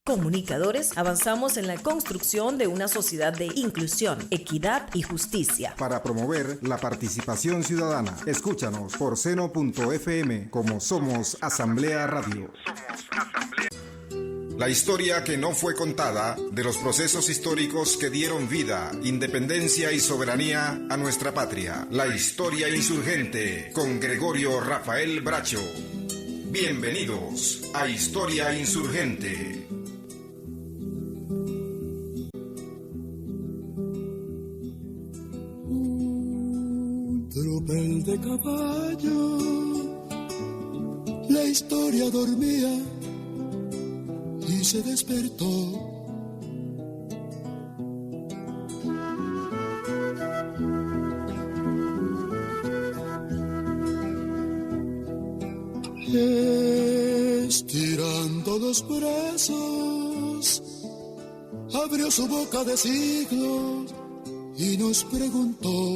Comunicadores, avanzamos en la construcción de una sociedad de inclusión, equidad y justicia. Para promover la participación ciudadana, escúchanos por seno.fm como Somos Asamblea Radio. La historia que no fue contada de los procesos históricos que dieron vida, independencia y soberanía a nuestra patria. La historia insurgente con Gregorio Rafael Bracho. Bienvenidos a Historia Insurgente. Tropel de caballo, la historia dormía y se despertó. Estirando los brazos, abrió su boca de siglos y nos preguntó.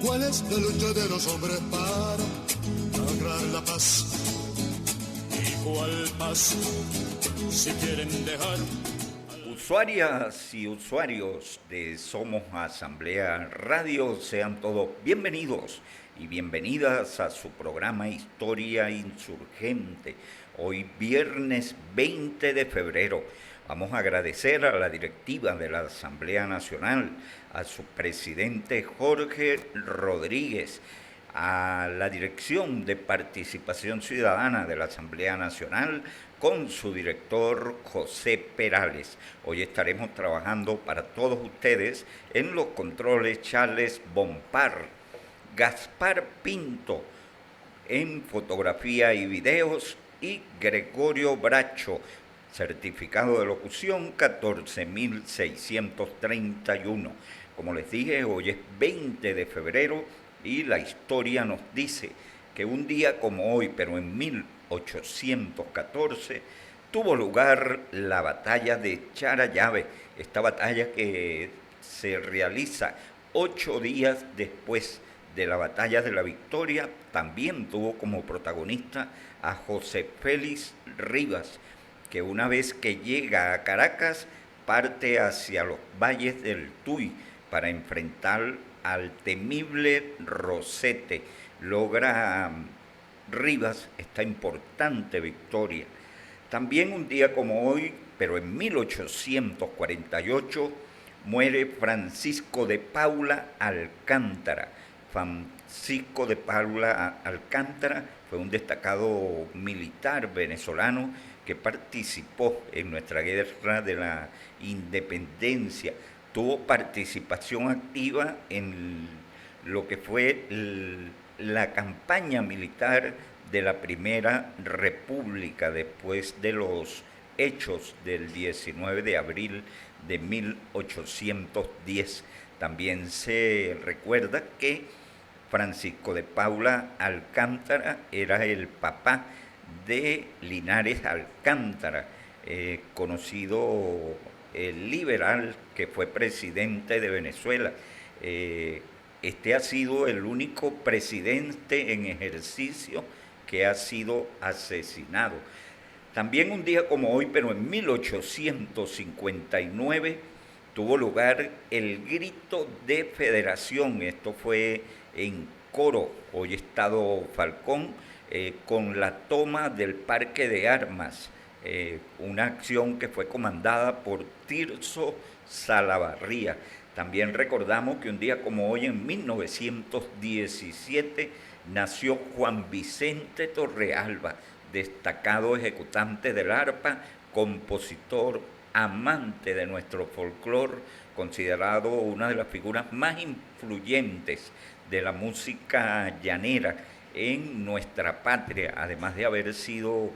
¿Cuál es la lucha de los hombres para lograr la paz? ¿Y cuál paz si quieren dejar? Usuarias y usuarios de Somos Asamblea Radio, sean todos bienvenidos y bienvenidas a su programa Historia Insurgente. Hoy viernes 20 de febrero. Vamos a agradecer a la directiva de la Asamblea Nacional, a su presidente Jorge Rodríguez, a la Dirección de Participación Ciudadana de la Asamblea Nacional, con su director José Perales. Hoy estaremos trabajando para todos ustedes en los controles Charles Bompar, Gaspar Pinto en fotografía y videos y Gregorio Bracho, certificado de locución 14631. Como les dije, hoy es 20 de febrero y la historia nos dice que un día como hoy, pero en 1814, tuvo lugar la batalla de Charallave, esta batalla que se realiza 8 días después de la batalla de la Victoria. También tuvo como protagonista a José Félix Rivas, que una vez que llega a Caracas, parte hacia los valles del Tuy para enfrentar al temible Rosete. Logra Rivas esta importante victoria. También un día como hoy, pero en 1848, muere Francisco de Paula Alcántara. Francisco de Paula Alcántara fue un destacado militar venezolano que participó en nuestra guerra de la independencia. Tuvo participación activa en lo que fue la campaña militar de la Primera República después de los hechos del 19 de abril de 1810. También se recuerda que Francisco de Paula Alcántara era el papá de Linares Alcántara, conocido liberal que fue presidente de Venezuela. Este ha sido el único presidente en ejercicio que ha sido asesinado. También un día como hoy, pero en 1859, tuvo lugar el Grito de Federación. Esto fue en Coro, hoy Estado Falcón, con la toma del Parque de Armas, una acción que fue comandada por Tirso Salavarría. También recordamos que un día como hoy, en 1917, nació Juan Vicente Torrealba, destacado ejecutante del arpa, compositor, amante de nuestro folclore, considerado una de las figuras más influyentes de la música llanera en nuestra patria, además de haber sido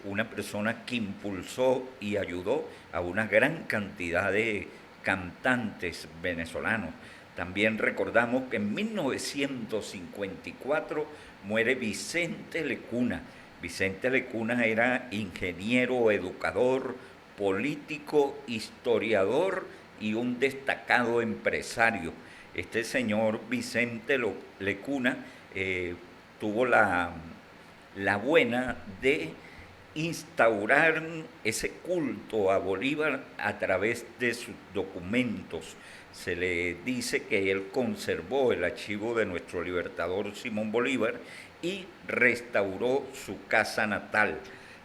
una persona que impulsó y ayudó a una gran cantidad de cantantes venezolanos. También recordamos que en 1954 muere Vicente Lecuna. Vicente Lecuna era ingeniero, educador, político, historiador y un destacado empresario. Este señor Vicente Lecuna tuvo la buena de instaurar ese culto a Bolívar a través de sus documentos. Se le dice que él conservó el archivo de nuestro libertador Simón Bolívar y restauró su casa natal.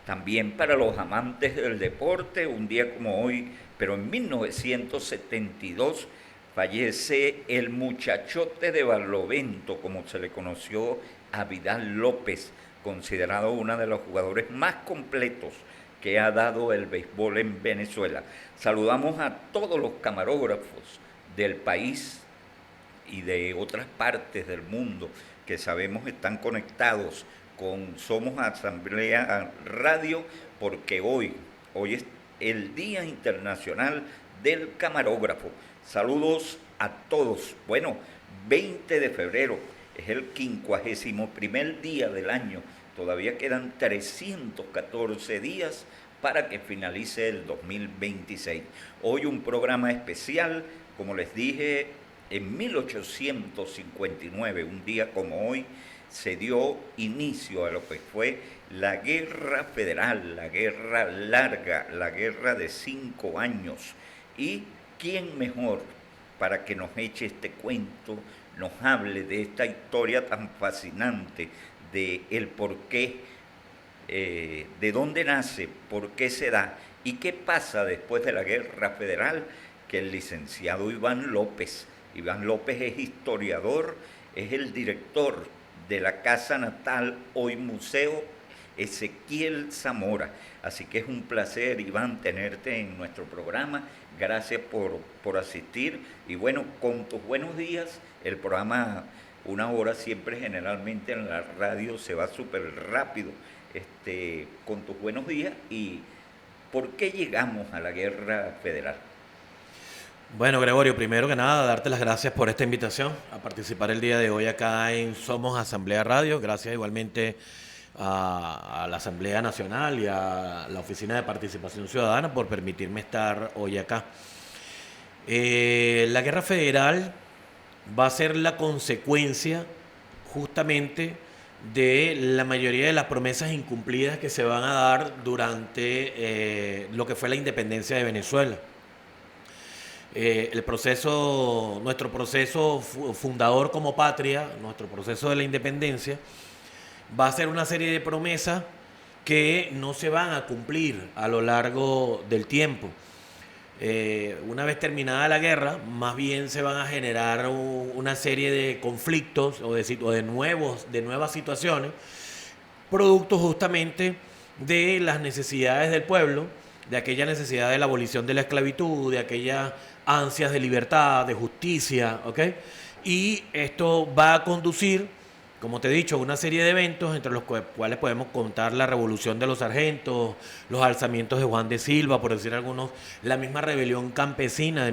También para los amantes del deporte, un día como hoy, pero en 1972, fallece el muchachote de Barlovento, como se le conoció a Vidal López, considerado uno de los jugadores más completos que ha dado el béisbol en Venezuela. Saludamos a todos los camarógrafos del país y de otras partes del mundo que sabemos están conectados con Somos Asamblea Radio, porque hoy es el Día Internacional del Camarógrafo. Saludos a todos. Bueno, 20 de febrero es el 51º día del año. Todavía quedan 314 días para que finalice el 2026. Hoy un programa especial, como les dije, en 1859, un día como hoy, se dio inicio a lo que fue la Guerra Federal, la guerra larga, la guerra de 5 años. ¿Y quién mejor para que nos eche este cuento, nos hable de esta historia tan fascinante, de el porqué, de dónde nace, por qué se da y qué pasa después de la Guerra Federal? Que el licenciado Iván López. Iván López es historiador, es el director de la Casa Natal, hoy Museo Ezequiel Zamora. Así que es un placer, Iván, tenerte en nuestro programa. Gracias por asistir. Y bueno, con tus buenos días, el programa, una hora siempre generalmente en la radio se va súper rápido. Con tus buenos días, y ¿por qué llegamos a la Guerra Federal? Bueno, Gregorio, primero que nada, darte las gracias por esta invitación a participar el día de hoy acá en Somos Asamblea Radio. Gracias igualmente a la Asamblea Nacional y a la Oficina de Participación Ciudadana por permitirme estar hoy acá. La Guerra Federal va a ser la consecuencia justamente de la mayoría de las promesas incumplidas que se van a dar durante lo que fue la independencia de Venezuela. Nuestro proceso fundador como patria, nuestro proceso de la independencia, va a ser una serie de promesas que no se van a cumplir a lo largo del tiempo. Una vez terminada la guerra, más bien se van a generar una serie de conflictos o de nuevas situaciones, producto justamente de las necesidades del pueblo, de aquella necesidad de la abolición de la esclavitud, de aquellas ansias de libertad, de justicia, ¿ok? Y esto va a conducir, como te he dicho, a una serie de eventos entre los cuales podemos contar la revolución de los sargentos, los alzamientos de Juan de Silva, por decir algunos, la misma rebelión campesina de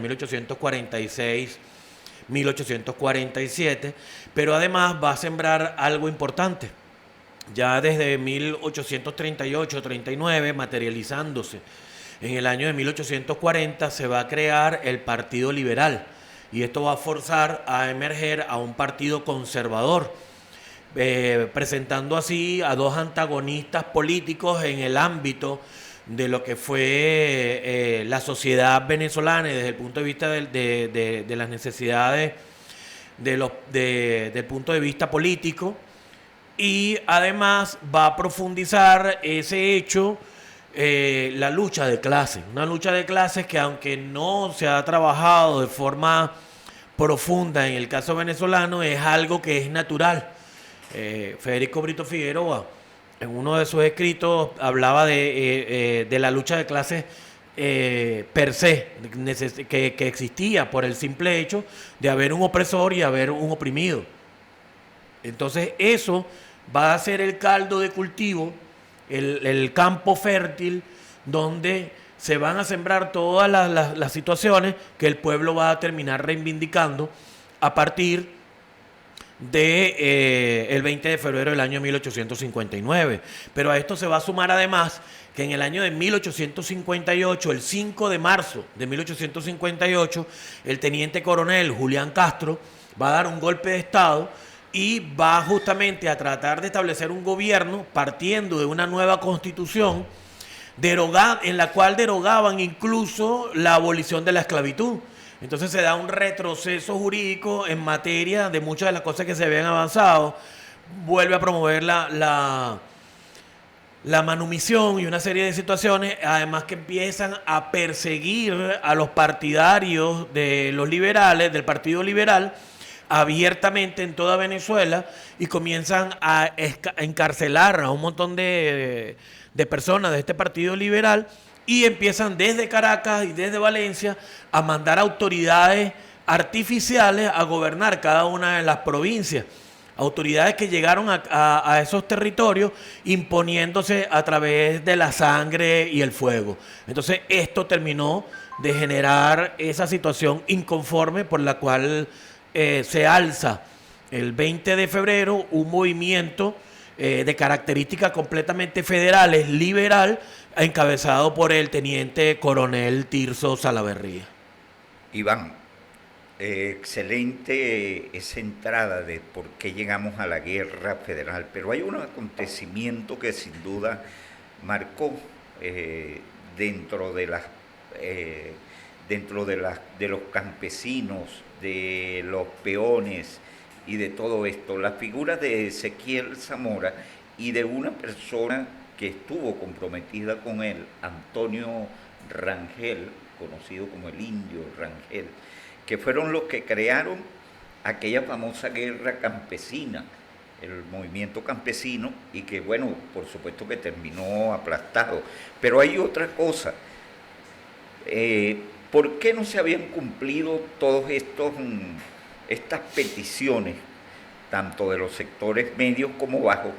1846-1847, pero además va a sembrar algo importante. Ya desde 1838-39, materializándose en el año de 1840, se va a crear el Partido Liberal, y esto va a forzar a emerger a un partido conservador, presentando así a dos antagonistas políticos en el ámbito de lo que fue la sociedad venezolana, y desde el punto de vista de las necesidades del punto de vista político. Y además va a profundizar ese hecho, la lucha de clases, una lucha de clases que, aunque no se ha trabajado de forma profunda en el caso venezolano, es algo que es natural. Federico Brito Figueroa, en uno de sus escritos, hablaba de la lucha de clases per se, que existía por el simple hecho de haber un opresor y haber un oprimido. Entonces eso va a ser el caldo de cultivo, el campo fértil donde se van a sembrar todas las situaciones que el pueblo va a terminar reivindicando a partir el 20 de febrero del año 1859. Pero a esto se va a sumar además que en el año de 1858, el 5 de marzo de 1858, el teniente coronel Julián Castro va a dar un golpe de Estado y va justamente a tratar de establecer un gobierno partiendo de una nueva constitución en la cual derogaban incluso la abolición de la esclavitud. Entonces se da un retroceso jurídico en materia de muchas de las cosas que se habían avanzado. Vuelve a promover la manumisión y una serie de situaciones, además que empiezan a perseguir a los partidarios de los liberales, del Partido Liberal, abiertamente en toda Venezuela, y comienzan a encarcelar a un montón de personas de este Partido Liberal, y empiezan desde Caracas y desde Valencia a mandar autoridades artificiales a gobernar cada una de las provincias. Autoridades que llegaron a esos territorios imponiéndose a través de la sangre y el fuego. Entonces esto terminó de generar esa situación inconforme por la cual se alza el 20 de febrero un movimiento de características completamente federales, liberal, encabezado por el teniente coronel Tirso Salaverría. Iván, excelente esa entrada de por qué llegamos a la guerra federal, pero hay un acontecimiento que sin duda marcó dentro de los campesinos, de los peones y de todo esto, la figura de Ezequiel Zamora y de una persona que estuvo comprometida con él, Antonio Rangel, conocido como el Indio Rangel, que fueron los que crearon aquella famosa guerra campesina, el movimiento campesino, y que, bueno, por supuesto que terminó aplastado. Pero hay otra cosa, ¿por qué no se habían cumplido todas estas peticiones, tanto de los sectores medios como bajos,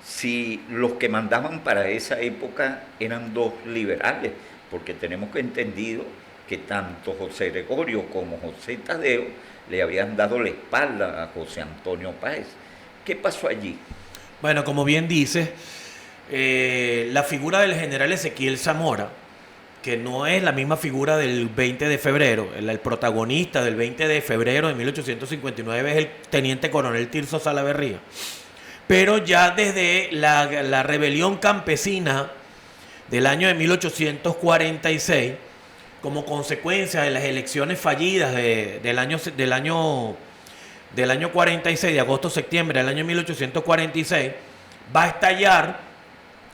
si los que mandaban para esa época eran dos liberales? Porque tenemos que entendido que tanto José Gregorio como José Tadeo le habían dado la espalda a José Antonio Páez. ¿Qué pasó allí? Bueno, como bien dices, la figura del general Ezequiel Zamora, que no es la misma figura del 20 de febrero, el protagonista del 20 de febrero de 1859 es el teniente coronel Tirso Salaverría. Pero ya desde la rebelión campesina del año de 1846, como consecuencia de las elecciones fallidas del año 46, de agosto-septiembre del año 1846, va a estallar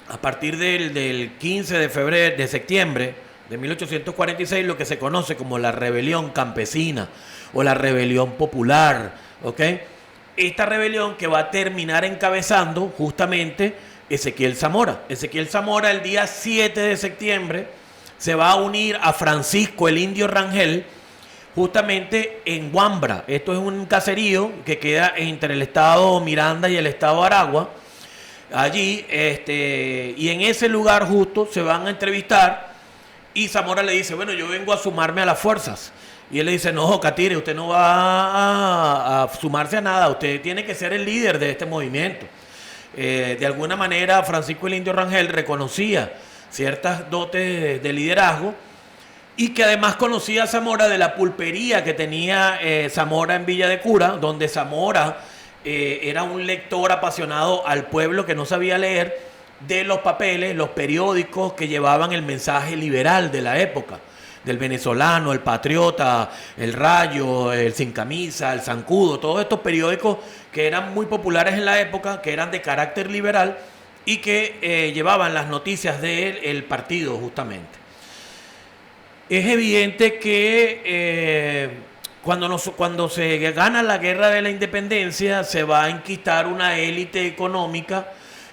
a partir del 15 de septiembre de 1846 lo que se conoce como la rebelión campesina o la rebelión popular, ¿ok? Esta rebelión que va a terminar encabezando justamente Ezequiel Zamora. Ezequiel Zamora el día 7 de septiembre se va a unir a Francisco el Indio Rangel justamente en Huambra. Esto es un caserío que queda entre el estado Miranda y el estado Aragua. Allí, y en ese lugar justo se van a entrevistar y Zamora le dice, bueno, yo vengo a sumarme a las fuerzas. Y él le dice, no, Catire, usted no va a sumarse a nada, usted tiene que ser el líder de este movimiento. De alguna manera, Francisco el Indio Rangel reconocía ciertas dotes de liderazgo y que además conocía a Zamora de la pulpería que tenía Zamora en Villa de Cura, donde Zamora era un lector apasionado al pueblo que no sabía leer de los papeles, los periódicos que llevaban el mensaje liberal de la época, del Venezolano, el Patriota, el Rayo, el Sin Camisa, el Zancudo, todos estos periódicos que eran muy populares en la época, que eran de carácter liberal y que llevaban las noticias del partido justamente. Es evidente que cuando se gana la guerra de la independencia se va a enquistar una élite económica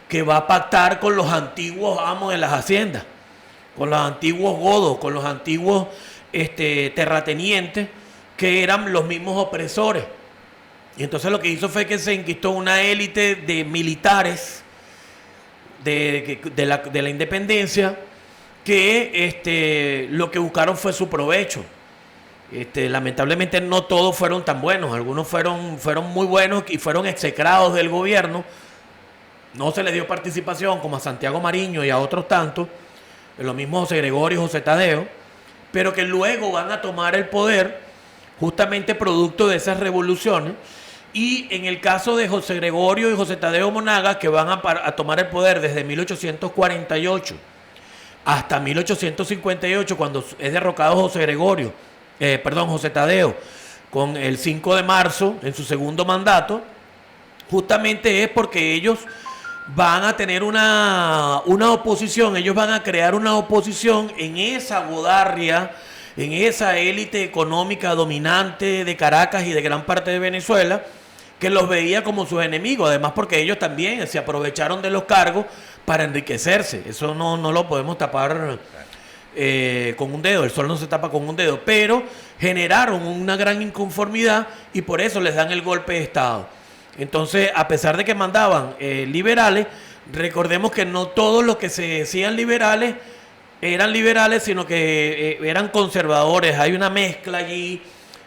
que va a pactar con los antiguos amos de las haciendas, con los antiguos godos, con los antiguos terratenientes, que eran los mismos opresores. Y entonces lo que hizo fue que se enquistó una élite de militares de la independencia que lo que buscaron fue su provecho. Lamentablemente no todos fueron tan buenos, algunos fueron muy buenos y fueron execrados del gobierno. No se les dio participación como a Santiago Mariño y a otros tantos, lo mismo José Gregorio y José Tadeo, pero que luego van a tomar el poder justamente producto de esas revoluciones. Y en el caso de José Gregorio y José Tadeo Monagas, que van a tomar el poder desde 1848 hasta 1858, cuando es derrocado José Tadeo, con el 5 de marzo en su segundo mandato, justamente es porque ellos van a tener una oposición, ellos van a crear una oposición en esa godarria, en esa élite económica dominante de Caracas y de gran parte de Venezuela, que los veía como sus enemigos, además porque ellos también se aprovecharon de los cargos para enriquecerse. Eso no lo podemos tapar con un dedo, el sol no se tapa con un dedo, pero generaron una gran inconformidad y por eso les dan el golpe de Estado. Entonces, a pesar de que mandaban liberales, recordemos que no todos los que se decían liberales eran liberales, sino que eran conservadores. Hay una mezcla allí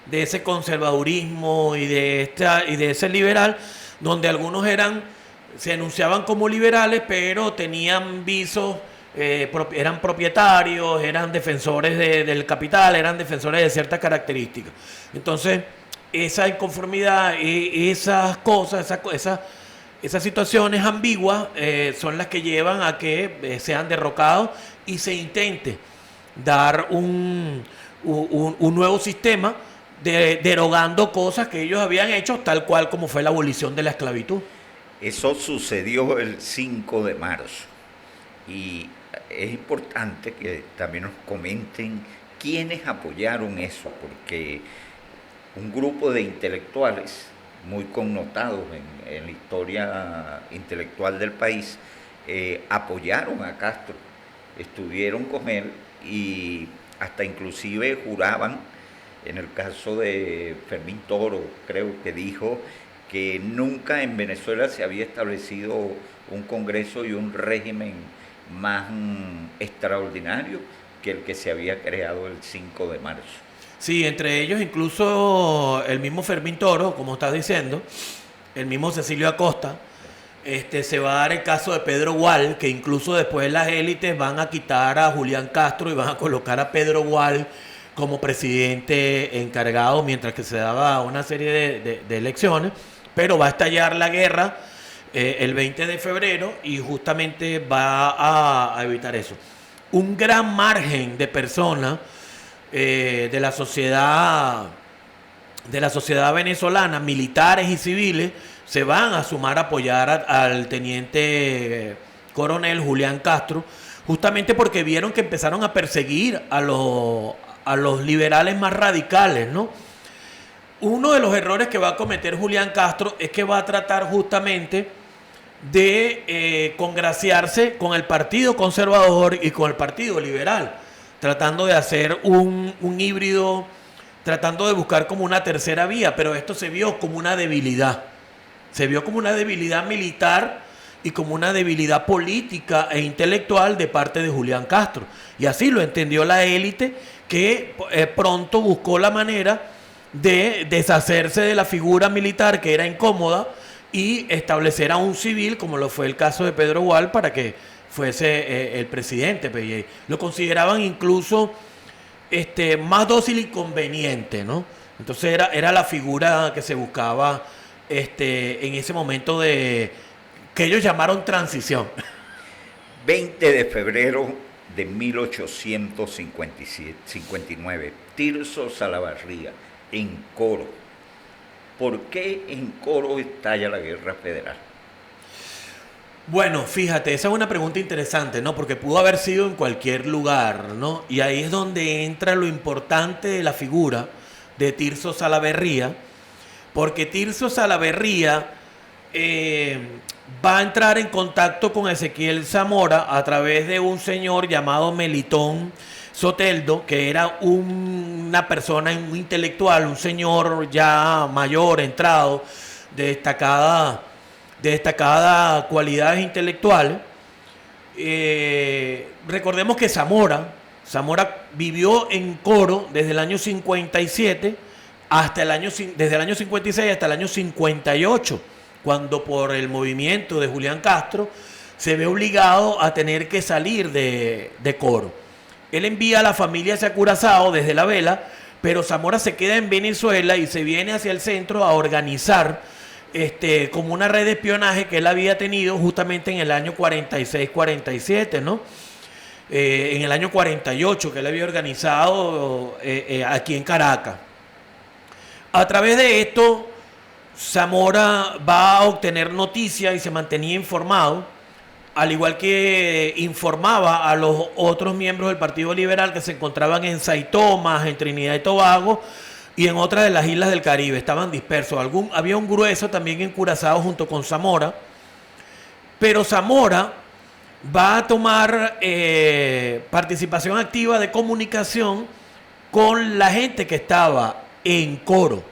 de ese conservadurismo y de ese liberal, donde algunos se enunciaban como liberales, pero tenían visos, eran propietarios, eran defensores del capital, eran defensores de ciertas características. Entonces, esa inconformidad, esas cosas, esas situaciones ambiguas son las que llevan a que sean derrocados y se intente dar un nuevo sistema derogando cosas que ellos habían hecho, tal cual como fue la abolición de la esclavitud. Eso sucedió el 5 de marzo y es importante que también nos comenten quiénes apoyaron eso, porque un grupo de intelectuales muy connotados en la historia intelectual del país apoyaron a Castro, estuvieron con él y hasta inclusive juraban, en el caso de Fermín Toro, creo que dijo que nunca en Venezuela se había establecido un Congreso y un régimen más extraordinario que el que se había creado el 5 de marzo. Sí, entre ellos incluso el mismo Fermín Toro, como estás diciendo, el mismo Cecilio Acosta. Se va a dar el caso de Pedro Gual, que incluso después las élites van a quitar a Julián Castro y van a colocar a Pedro Gual como presidente encargado mientras que se daba una serie de elecciones, pero va a estallar la guerra el 20 de febrero y justamente va a evitar eso. Un gran margen de personas de la sociedad venezolana, militares y civiles, se van a sumar a apoyar al teniente coronel Julián Castro, justamente porque vieron que empezaron a perseguir a los liberales más radicales, ¿no? Uno de los errores que va a cometer Julián Castro es que va a tratar justamente de congraciarse con el Partido Conservador y con el Partido Liberal, tratando de hacer un híbrido, tratando de buscar como una tercera vía, pero esto se vio como una debilidad. Se vio como una debilidad militar y como una debilidad política e intelectual de parte de Julián Castro. Y así lo entendió la élite, que pronto buscó la manera de deshacerse de la figura militar que era incómoda y establecer a un civil, como lo fue el caso de Pedro Gual, para que fuese el presidente. Lo consideraban incluso más dócil y conveniente, ¿no? Entonces era la figura que se buscaba en ese momento que ellos llamaron transición. 20 de febrero de 1859, Tirso Salaverría, en Coro. ¿Por qué en Coro estalla la guerra federal? Bueno, fíjate, esa es una pregunta interesante, ¿no? Porque pudo haber sido en cualquier lugar, ¿no? Y ahí es donde entra lo importante de la figura de Tirso Salaverría, porque Tirso Salaverría va a entrar en contacto con Ezequiel Zamora a través de un señor llamado Melitón Soteldo, que era una persona, un intelectual, un señor ya mayor, entrado, de destacadas cualidades intelectuales. Recordemos que Zamora Zamora vivió en Coro desde el año 57 desde el año 56 hasta el año 58, cuando por el movimiento de Julián Castro se ve obligado a tener que salir de Coro. Él envía a la familia hacia Curazao desde La Vela, pero Zamora se queda en Venezuela y se viene hacia el centro a organizar como una red de espionaje que él había tenido justamente en el año 46-47, ¿no? En el año 48, que él había organizado aquí en Caracas. A través de esto, Zamora va a obtener noticias y se mantenía informado, al igual que informaba a los otros miembros del Partido Liberal que se encontraban en Saitomas, en Trinidad y Tobago y en otras de las islas del Caribe. Estaban dispersos. Había un grueso también en Curazao junto con Zamora, pero Zamora va a tomar participación activa de comunicación con la gente que estaba en Coro.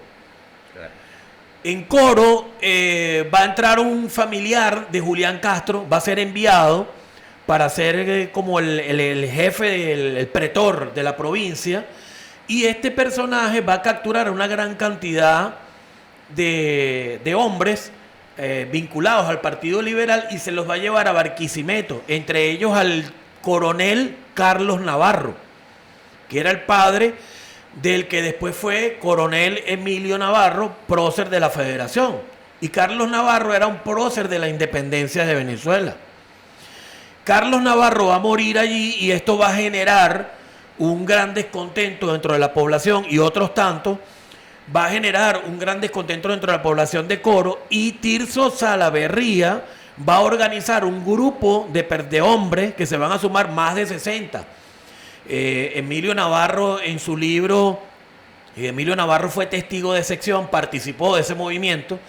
En Coro va a entrar un familiar de Julián Castro, va a ser enviado para ser como el jefe, el pretor de la provincia, y este personaje va a capturar una gran cantidad de hombres vinculados al Partido Liberal y se los va a llevar a Barquisimeto, entre ellos al coronel Carlos Navarro, que era el padre del que después fue coronel Emilio Navarro, prócer de la Federación. Y Carlos Navarro era un prócer de la independencia de Venezuela. Carlos Navarro va a morir allí y esto va a generar un gran descontento dentro de la población y otros tantos. Va a generar un gran descontento dentro de la población de Coro y Tirso Salaverría va a organizar un grupo de hombres que se van a sumar más de 60. Emilio Navarro en su libro, Emilio Navarro fue testigo de sección, participó de ese movimiento.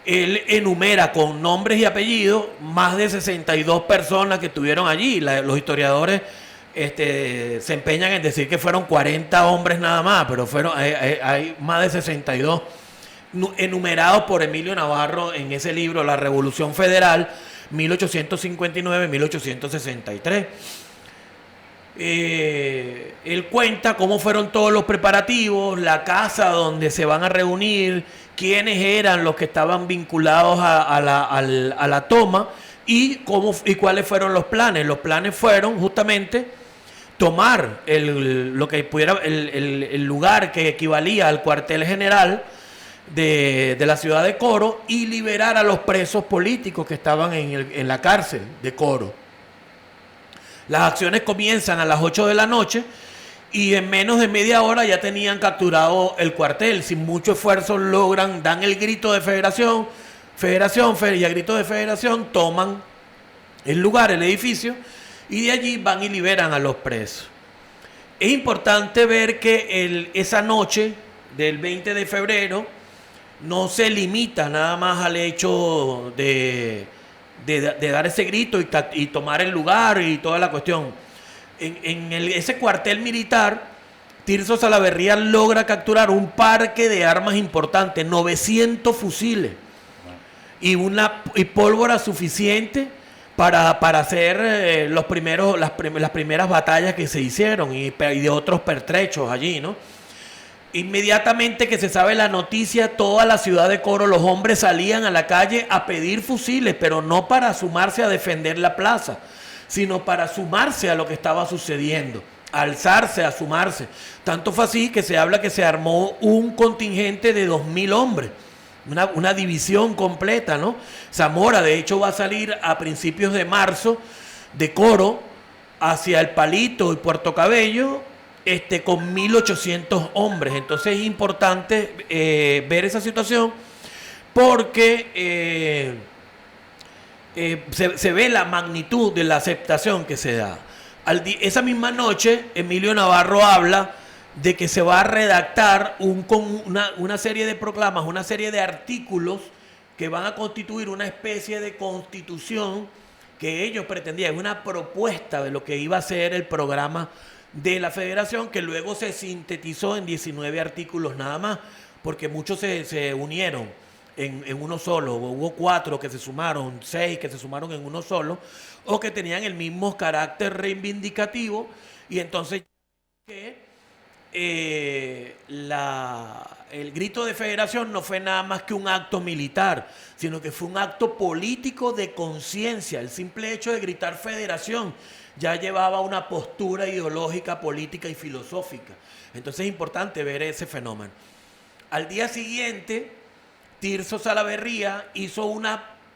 Él enumera con nombres y apellidos más de 62 personas que estuvieron allí. Los historiadores se empeñan en decir que fueron 40 hombres nada más, pero hay más de 62 enumerados por Emilio Navarro en ese libro, La Revolución Federal, 1859-1863. Él cuenta cómo fueron todos los preparativos, la casa donde se van a reunir, quiénes eran los que estaban vinculados a la toma y cuáles fueron los planes. Los planes fueron justamente tomar el lugar que equivalía al cuartel general de la ciudad de Coro y liberar a los presos políticos que estaban en la cárcel de Coro. Las acciones comienzan a las 8 de la noche y en menos de media hora ya tenían capturado el cuartel. Sin mucho esfuerzo dan el grito de federación, y a grito de federación toman el lugar, el edificio, y de allí van y liberan a los presos. Es importante ver que esa noche del 20 de febrero no se limita nada más al hecho de dar ese grito y tomar el lugar y toda la cuestión. En ese cuartel militar, Tirso Salaverría logra capturar un parque de armas importantes, 900 fusiles y pólvora suficiente para hacer las primeras batallas que se hicieron y de otros pertrechos allí, ¿no? Inmediatamente que se sabe la noticia, toda la ciudad de Coro, los hombres salían a la calle a pedir fusiles, pero no para sumarse a defender la plaza, sino para sumarse a lo que estaba sucediendo, a alzarse, a sumarse. Tanto fue así que se habla que se armó un contingente de 2.000 hombres, una división completa, ¿no? Zamora, de hecho, va a salir a principios de marzo de Coro hacia El Palito y Puerto Cabello, con 1.800 hombres. Entonces es importante ver esa situación porque se ve la magnitud de la aceptación que se da. Esa misma noche, Emilio Navarro habla de que se va a redactar una serie de proclamas, una serie de artículos que van a constituir una especie de constitución que ellos pretendían, una propuesta de lo que iba a ser el programa de la federación, que luego se sintetizó en 19 artículos nada más, porque muchos se unieron en uno solo. Hubo 4 que se sumaron, 6 que se sumaron en uno solo, o que tenían el mismo carácter reivindicativo Y entonces que el grito de federación no fue nada más que un acto militar, sino que fue un acto político de conciencia. El simple hecho de gritar federación ya llevaba una postura ideológica, política y filosófica. Entonces es importante ver ese fenómeno. Al día siguiente, Tirso Salaverría hizo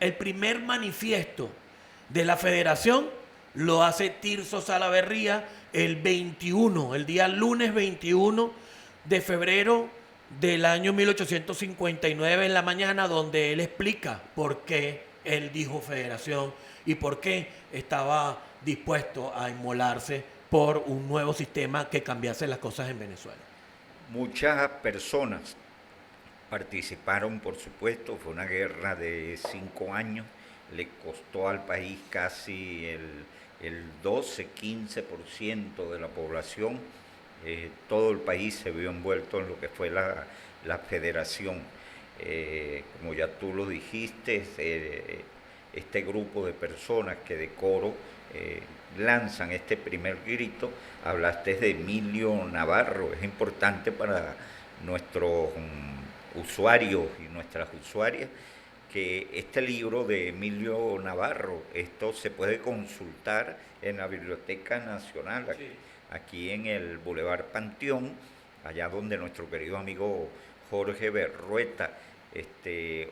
el primer manifiesto de la federación, lo hace Tirso Salaverría el 21, el día lunes 21 de febrero del año 1859 en la mañana, donde él explica por qué él dijo federación y por qué estaba dispuesto a inmolarse por un nuevo sistema que cambiase las cosas en Venezuela. Muchas personas participaron, por supuesto, fue una guerra de 5 años, le costó al país casi el 12-15% de la población. Todo el país se vio envuelto en lo que fue la federación. Como ya tú lo dijiste, este grupo de personas que de coro lanzan este primer grito, hablaste de Emilio Navarro. Es importante para nuestros usuarios y nuestras usuarias que este libro de Emilio Navarro, esto se puede consultar en la Biblioteca Nacional, aquí en el Boulevard Panteón, allá donde nuestro querido amigo Jorge Berrueta,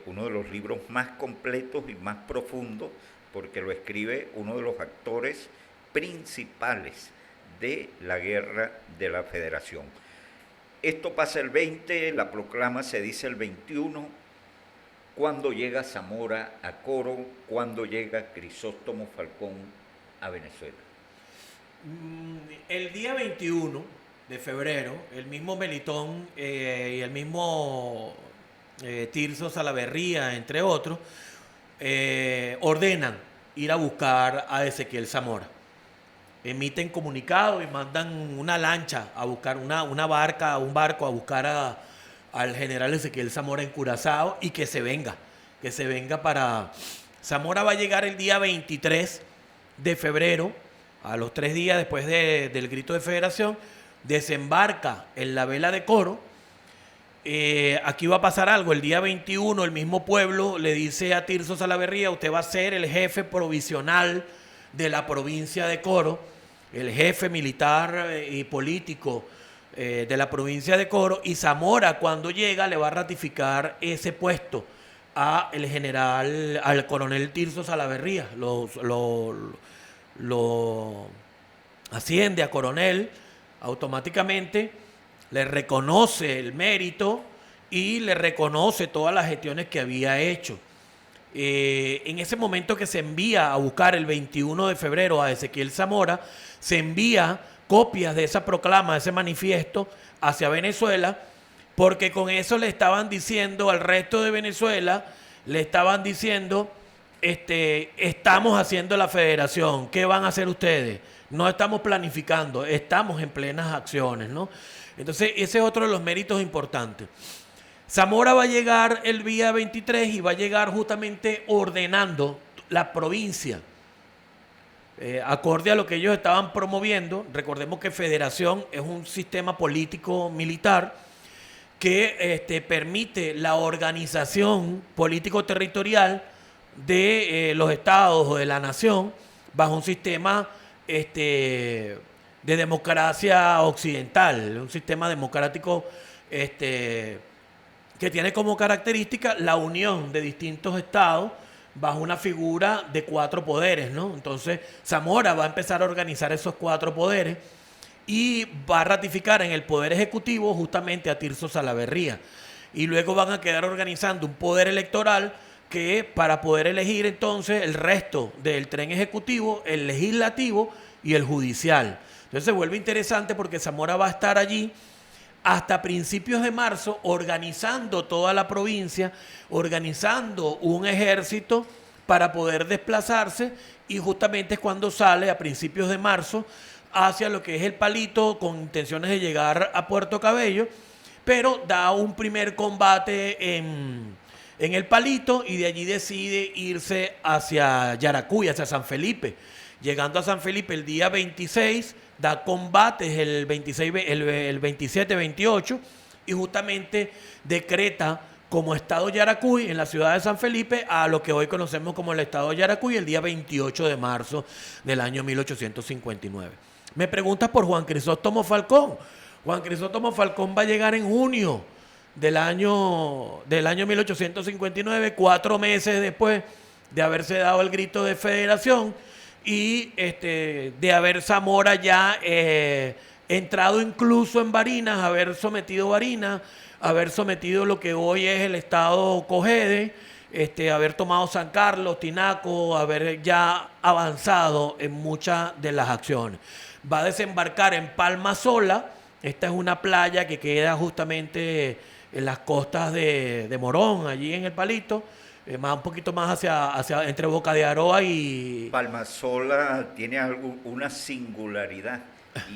uno de los libros más completos y más profundos, porque lo escribe uno de los actores principales de la Guerra de la Federación. Esto pasa el 20, la proclama se dice el 21, cuando llega Zamora a Coro, cuando llega Crisóstomo Falcón a Venezuela. El día 21 de febrero, el mismo Melitón y el mismo Tirso Salaverría, entre otros, ordenan ir a buscar a Ezequiel Zamora. Emiten comunicado y mandan una lancha a buscar, un barco a buscar al general Ezequiel Zamora en Curazao y que se venga para... Zamora va a llegar el día 23 de febrero, a los 3 días después del grito de federación, desembarca en la vela de Coro. Aquí va a pasar algo. El día 21 el mismo pueblo le dice a Tirso Salaverría: usted va a ser el jefe provisional de la provincia de Coro, el jefe militar y político de la provincia de Coro, y Zamora, cuando llega, le va a ratificar ese puesto al coronel Tirso Salaverría. Lo asciende a coronel automáticamente, le reconoce el mérito y le reconoce todas las gestiones que había hecho. En ese momento que se envía a buscar el 21 de febrero a Ezequiel Zamora, se envía copias de esa proclama, de ese manifiesto hacia Venezuela, porque con eso le estaban diciendo al resto de Venezuela, le estaban diciendo, estamos haciendo la federación, ¿qué van a hacer ustedes? No estamos planificando, estamos en plenas acciones, ¿no? Entonces ese es otro de los méritos importantes. Zamora va a llegar el día 23 y va a llegar justamente ordenando la provincia, acorde a lo que ellos estaban promoviendo. Recordemos que federación es un sistema político militar que permite la organización político-territorial de los estados o de la nación bajo un sistema de democracia occidental, un sistema democrático que tiene como característica la unión de distintos estados bajo una figura de 4 poderes, ¿no? Entonces Zamora va a empezar a organizar esos 4 poderes y va a ratificar en el poder ejecutivo justamente a Tirso Salaverría, y luego van a quedar organizando un poder electoral que para poder elegir entonces el resto del tren ejecutivo, el legislativo y el judicial. Entonces se vuelve interesante porque Zamora va a estar allí hasta principios de marzo organizando toda la provincia, organizando un ejército para poder desplazarse, y justamente es cuando sale a principios de marzo hacia lo que es el Palito con intenciones de llegar a Puerto Cabello, pero da un primer combate en el Palito y de allí decide irse hacia Yaracuy, hacia San Felipe, llegando a San Felipe el día 26, da combates el 26, el 27-28 y justamente decreta como estado Yaracuy en la ciudad de San Felipe a lo que hoy conocemos como el estado Yaracuy el día 28 de marzo del año 1859. Me preguntas por Juan Crisóstomo Falcón. Juan Crisóstomo Falcón va a llegar en junio del año 1859, 4 meses después de haberse dado el grito de federación y de haber Zamora ya entrado incluso en Barinas, haber sometido Barinas, haber sometido lo que hoy es el estado Cogede, haber tomado San Carlos, Tinaco, haber ya avanzado en muchas de las acciones. Va a desembarcar en Palma Sola. Esta es una playa que queda justamente en las costas de Morón, allí en el Palito, un poquito más hacia entre Boca de Aroa y... Palmasola tiene una singularidad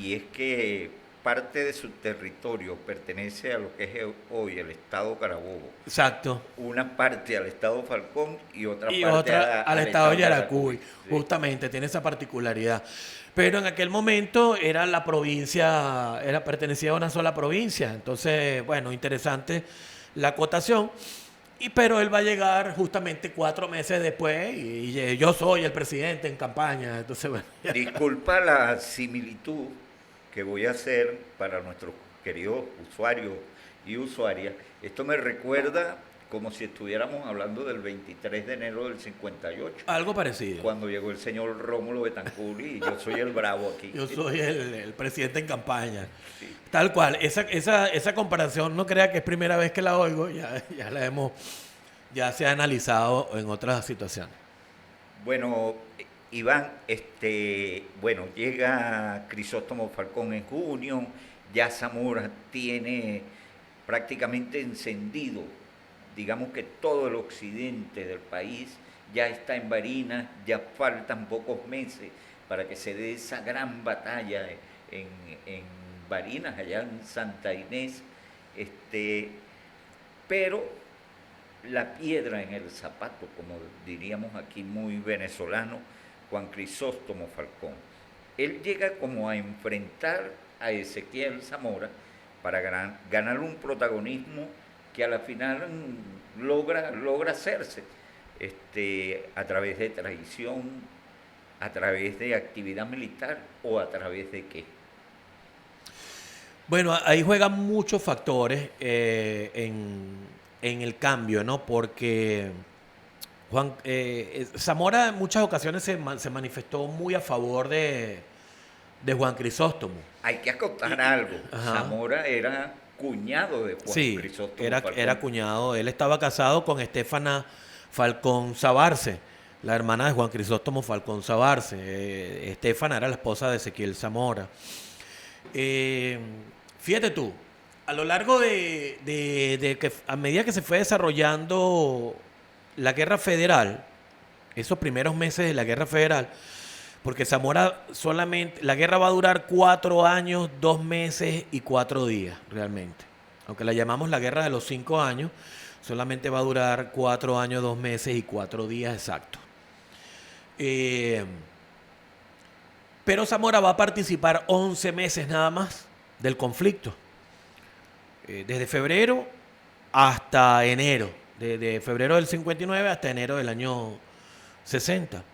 y es que parte de su territorio pertenece a lo que es hoy el estado Carabobo. Exacto. Una parte al estado Falcón y otra parte al estado Yaracuy. Sí. Justamente, tiene esa particularidad. Pero en aquel momento era la provincia, pertenecía a una sola provincia. Entonces, bueno, interesante la acotación. Pero él va a llegar justamente 4 meses después y yo soy el presidente en campaña. Entonces, bueno. Disculpa la similitud que voy a hacer para nuestros queridos usuarios y usuarias. Esto me recuerda como si estuviéramos hablando del 23 de enero del 58. Algo parecido. Cuando llegó el señor Rómulo Betancourt y yo soy el bravo aquí. Yo soy el presidente en campaña. Sí. Tal cual. Esa comparación no crea que es primera vez que la oigo. Ya se ha analizado en otras situaciones. Bueno, Iván, llega Crisóstomo Falcón en junio, ya Zamora tiene prácticamente encendido, digamos que todo el occidente del país ya está en Barinas, ya faltan pocos meses para que se dé esa gran batalla en Barinas, allá en Santa Inés, pero la piedra en el zapato, como diríamos aquí muy venezolano, Juan Crisóstomo Falcón. Él llega como a enfrentar a Ezequiel Zamora para ganar un protagonismo que a la final logra hacerse a través de traición, a través de actividad militar o a través de qué. Bueno, ahí juegan muchos factores en el cambio, ¿no? Porque Zamora en muchas ocasiones se manifestó muy a favor de Juan Crisóstomo. Hay que acotar algo. Ajá. Zamora era cuñado de Juan Crisóstomo Falcón. Era cuñado. Él estaba casado con Estefana Falcón Sabarce, la hermana de Juan Crisóstomo Falcón Sabarce. Estefana era la esposa de Ezequiel Zamora. Fíjate tú, a lo largo de que a medida que se fue desarrollando la guerra federal, esos primeros meses de la guerra federal, porque Zamora la guerra va a durar 4 años, 2 meses y 4 días realmente. Aunque la llamamos la guerra de los 5 años, solamente va a durar 4 años, 2 meses y 4 días exactos. Pero Zamora va a participar 11 meses nada más del conflicto. Desde febrero hasta enero. De febrero del 59 hasta enero del año 60.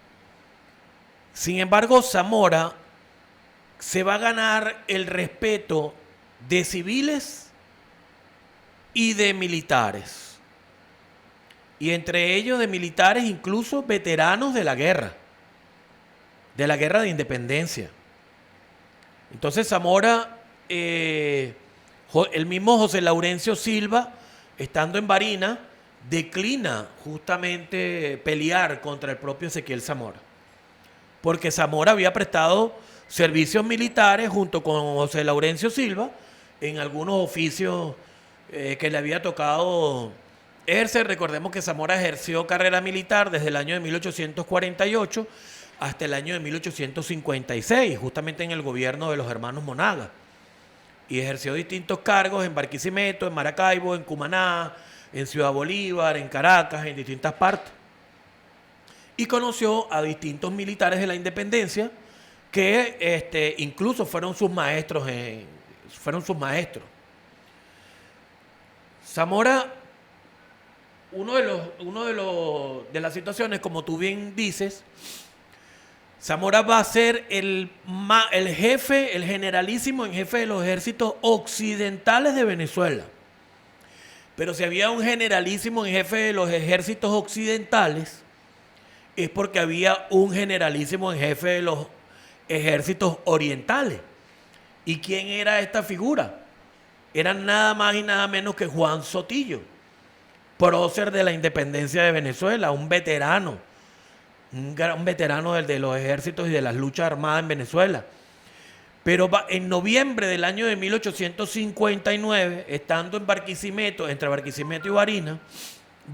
Sin embargo, Zamora se va a ganar el respeto de civiles y de militares. Y entre ellos de militares incluso veteranos de la guerra de independencia. Entonces Zamora, el mismo José Laurencio Silva, estando en Barinas, declina justamente pelear contra el propio Ezequiel Zamora. Porque Zamora había prestado servicios militares junto con José Laurencio Silva en algunos oficios que le había tocado ejercer. Recordemos que Zamora ejerció carrera militar desde el año de 1848 hasta el año de 1856, justamente en el gobierno de los hermanos Monaga. Y ejerció distintos cargos en Barquisimeto, en Maracaibo, en Cumaná, en Ciudad Bolívar, en Caracas, en distintas partes. y conoció a distintos militares de la independencia que incluso fueron sus maestros. Zamora, de las situaciones, como tú bien dices, Zamora va a ser el jefe, el generalísimo en jefe de los ejércitos occidentales de Venezuela. Pero si había un generalísimo en jefe de los ejércitos occidentales, es porque había un generalísimo en jefe de los ejércitos orientales. ¿Y quién era esta figura? Era nada más y nada menos que Juan Sotillo, prócer de la independencia de Venezuela, un veterano, un veterano de los ejércitos y de las luchas armadas en Venezuela. Pero en noviembre del año de 1859, estando en Barquisimeto, entre Barquisimeto y Barinas,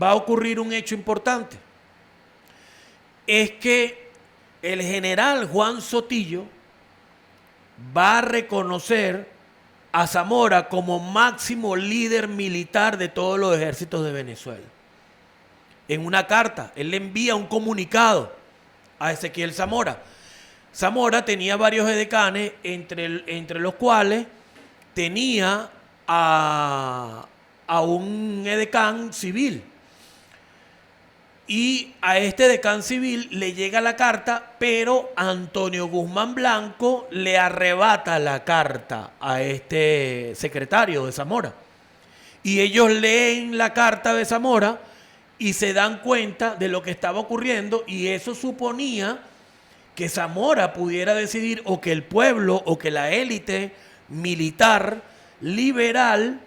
va a ocurrir un hecho importante. Es que el general Juan Sotillo va a reconocer a Zamora como máximo líder militar de todos los ejércitos de Venezuela. En una carta, él le envía un comunicado a Ezequiel Zamora. Zamora tenía varios edecanes, entre los cuales tenía a un edecán civil. Y a este edecán civil le llega la carta, pero Antonio Guzmán Blanco le arrebata la carta a este secretario de Zamora. Y ellos leen la carta de Zamora y se dan cuenta de lo que estaba ocurriendo, y eso suponía que Zamora pudiera decidir, o que el pueblo o que la élite militar liberal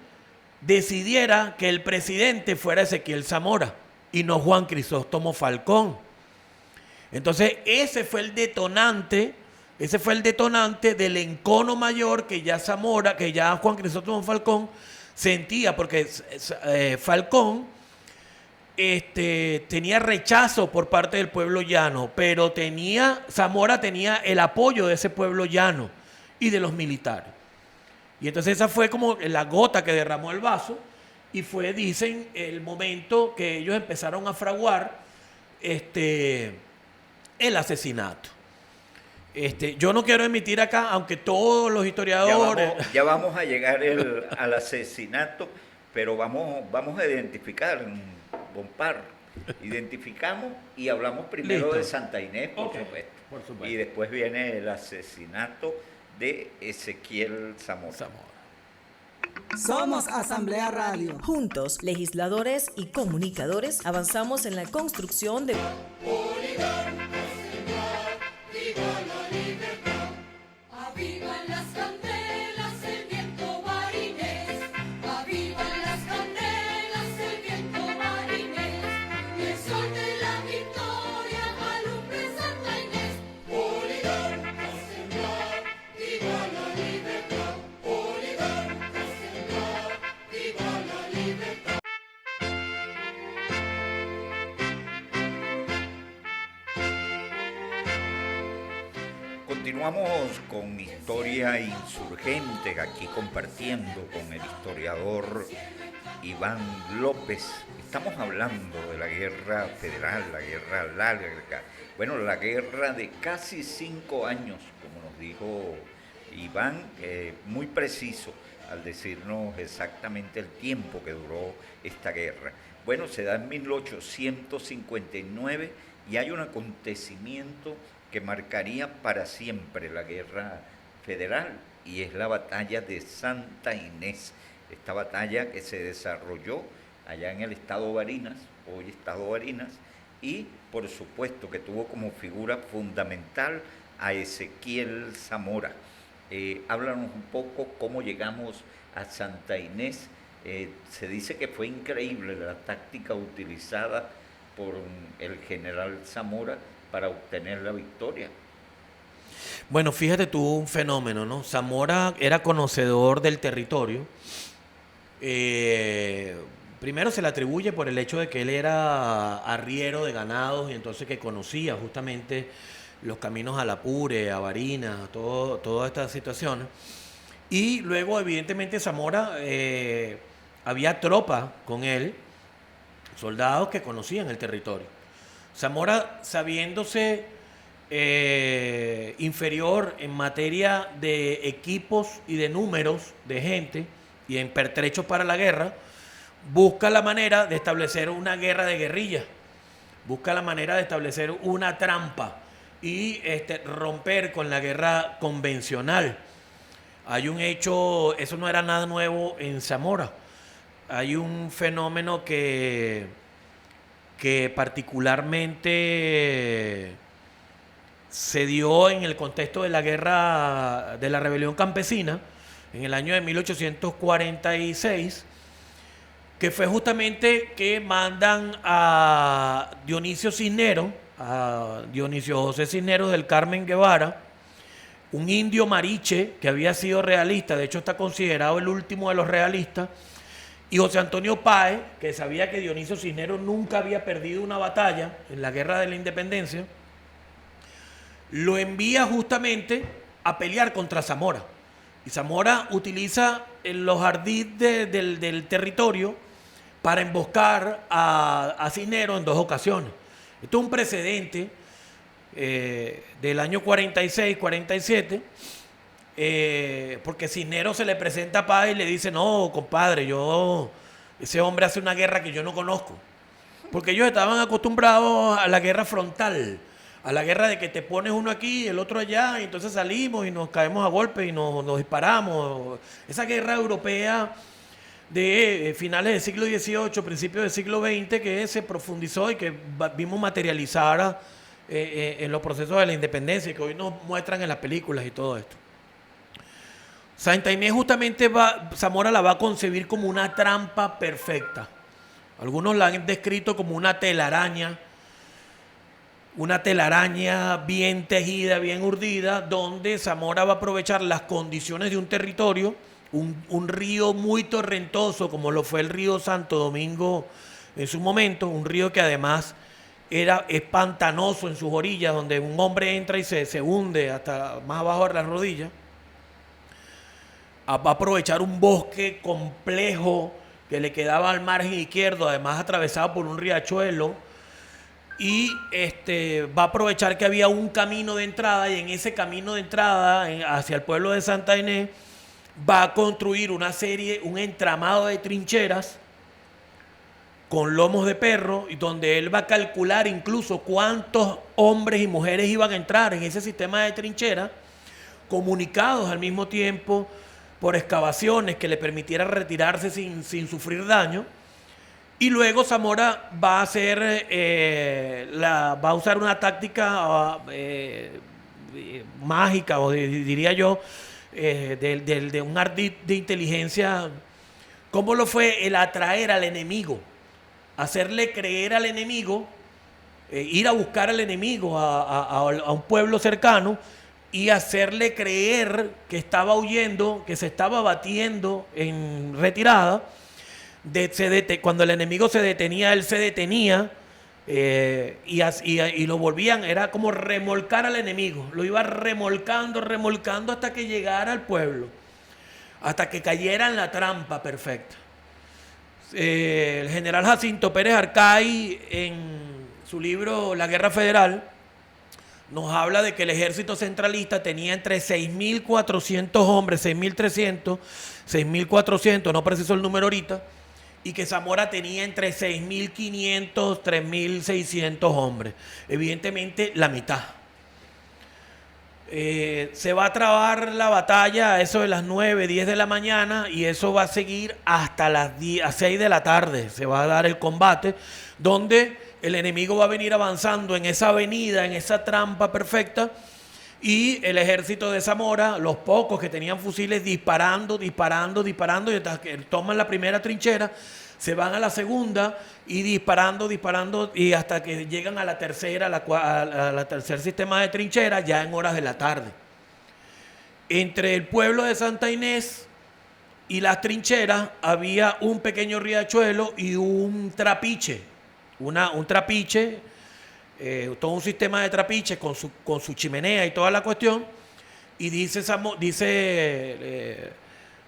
decidiera que el presidente fuera Ezequiel Zamora y no Juan Crisóstomo Falcón. Entonces ese fue el detonante del encono mayor que ya Zamora, que ya Juan Crisóstomo Falcón sentía, porque Falcón tenía rechazo por parte del pueblo llano, pero Zamora tenía el apoyo de ese pueblo llano y de los militares. Y entonces esa fue como la gota que derramó el vaso, y fue, dicen, el momento que ellos empezaron a fraguar el asesinato. Yo no quiero emitir acá, aunque todos los historiadores... Ya vamos a llegar al asesinato, pero vamos a identificar, Bompar. Identificamos y hablamos primero de Santa Inés, por supuesto. Y después viene el asesinato de Ezequiel Zamora. Somos Asamblea Radio. Juntos, legisladores y comunicadores, avanzamos en la construcción de... Avivan las candelas, el viento marinés. Avivan las candelas, el viento marinés. Y el sol de la victoria alumbre Santa Inés. Oligarcas sembrar, viva la libertad. Oligarcas sembrar, viva la libertad. Continuamos con Historia Insurgente, aquí compartiendo con el historiador Iván López. Estamos hablando de la guerra federal, la guerra larga, bueno, la guerra de casi 5 años, como nos dijo Iván, muy preciso al decirnos exactamente el tiempo que duró esta guerra. Bueno, se da en 1859 y hay un acontecimiento que marcaría para siempre la guerra federal, y es la batalla de Santa Inés. Esta batalla que se desarrolló allá en el estado Barinas, hoy estado Barinas, y por supuesto que tuvo como figura fundamental a Ezequiel Zamora. Háblanos un poco cómo llegamos a Santa Inés. Se dice que fue increíble la táctica utilizada por el general Zamora para obtener la victoria. Bueno, fíjate tú, un fenómeno, ¿no? Zamora era conocedor del territorio. Primero se le atribuye por el hecho de que él era arriero de ganados, y entonces que conocía justamente los caminos al Apure, a Barinas, todas estas situaciones. Y luego, evidentemente, Zamora, había tropas con él, soldados que conocían el territorio. Zamora, sabiéndose inferior en materia de equipos y de números de gente y en pertrechos para la guerra, busca la manera de establecer una guerra de guerrillas, busca la manera de establecer una trampa y romper con la guerra convencional. Hay un hecho, eso no era nada nuevo en Zamora. Hay un fenómeno que particularmente se dio en el contexto de la guerra de la rebelión campesina en el año de 1846, que fue justamente que mandan a Dionisio Cisneros, a Dionisio José Cisneros del Carmen Guevara, un indio mariche que había sido realista, de hecho está considerado el último de los realistas, y José Antonio Páez, que sabía que Dionisio Cisneros nunca había perdido una batalla en la guerra de la independencia, lo envía justamente a pelear contra Zamora. Y Zamora utiliza los ardides del territorio para emboscar a Cisneros en 2 ocasiones. Esto es un precedente del año 46-47, porque Cisneros se le presenta a Páez y le dice: no, compadre, ese hombre hace una guerra que yo no conozco. Porque ellos estaban acostumbrados a la guerra frontal, a la guerra de que te pones uno aquí y el otro allá, y entonces salimos y nos caemos a golpe y nos disparamos. Esa guerra europea de finales del siglo XVIII, principios del siglo XX, que se profundizó y que vimos materializar en los procesos de la independencia, que hoy nos muestran en las películas y todo esto. Santa Inés justamente Zamora la va a concebir como una trampa perfecta. Algunos la han descrito como una telaraña bien tejida, bien urdida, donde Zamora va a aprovechar las condiciones de un territorio, un río muy torrentoso, como lo fue el río Santo Domingo en su momento, un río que además es pantanoso en sus orillas, donde un hombre entra y se hunde hasta más abajo de las rodillas. Va a aprovechar un bosque complejo que le quedaba al margen izquierdo, además atravesado por un riachuelo, y va a aprovechar que había un camino de entrada, y en ese camino de entrada hacia el pueblo de Santa Inés va a construir un entramado de trincheras con lomos de perro, y donde él va a calcular incluso cuántos hombres y mujeres iban a entrar en ese sistema de trincheras, comunicados al mismo tiempo por excavaciones que le permitieran retirarse sin sufrir daño. Y luego Zamora va a usar una táctica mágica, o diría yo, de un ardid de inteligencia. ¿Cómo lo fue? El atraer al enemigo, hacerle creer al enemigo, ir a buscar al enemigo a un pueblo cercano y hacerle creer que estaba huyendo, que se estaba batiendo en retirada. Cuando el enemigo se detenía, él se detenía, y lo volvían, era como remolcar al enemigo, lo iba remolcando hasta que llegara al pueblo, hasta que cayera en la trampa perfecta. El general Jacinto Pérez Arcay, en su libro La Guerra Federal, nos habla de que el ejército centralista tenía entre 6.400 hombres, 6.300, 6.400, no preciso el número ahorita, y que Zamora tenía entre 6.500, 3.600 hombres. Evidentemente, la mitad. Se va a trabar la batalla a eso de las 9, 10 de la mañana, y eso va a seguir hasta las 6 de la tarde. Se va a dar el combate, donde el enemigo va a venir avanzando en esa avenida, en esa trampa perfecta, y el ejército de Zamora, los pocos que tenían fusiles, disparando, y hasta que toman la primera trinchera, se van a la segunda y disparando, y hasta que llegan a la tercera, a la tercer sistema de trincheras, ya en horas de la tarde. Entre el pueblo de Santa Inés y las trincheras había un pequeño riachuelo y un trapiche, todo un sistema de trapiches con su chimenea y toda la cuestión. Y dice